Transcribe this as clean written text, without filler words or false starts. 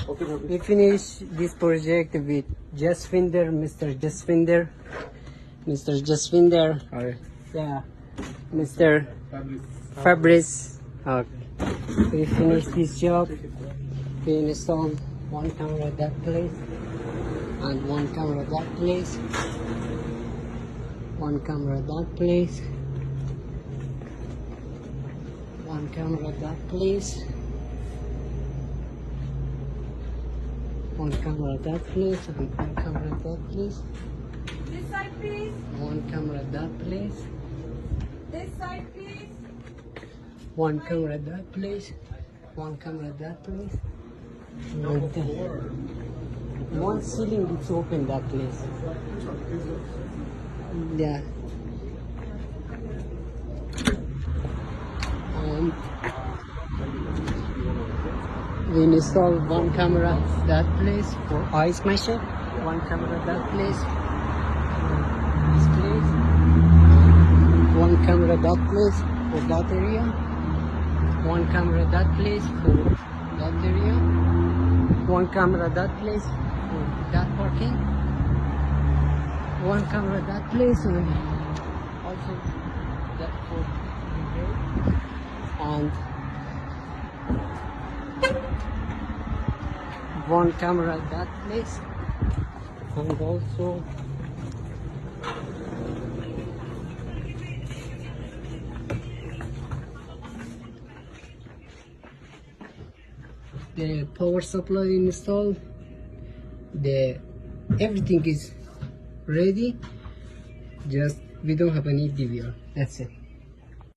Okay, Bobby. We finish this project with Jasvinder, Mr. Jasvinder. Mr. Jasvinder. Hi. Yeah. Mr. Fabrice. Okay. We finish this job. We install one camera at that place and one camera at that place. One camera at that place. One camera at that place. One camera at that place and one camera at that place. This side, please. One camera at that place. This side, please. One camera at that place. One camera at that place. And one ceiling is open that place. Yeah. And we install one camera that place for ice machine. One camera that place. This place. One camera that place for that area. One camera that place for that area. One camera that place for that parking. One camera that place and also that for the and one camera at that place and also the power supply installed. Everything is ready, just we don't have any DVR. That's it.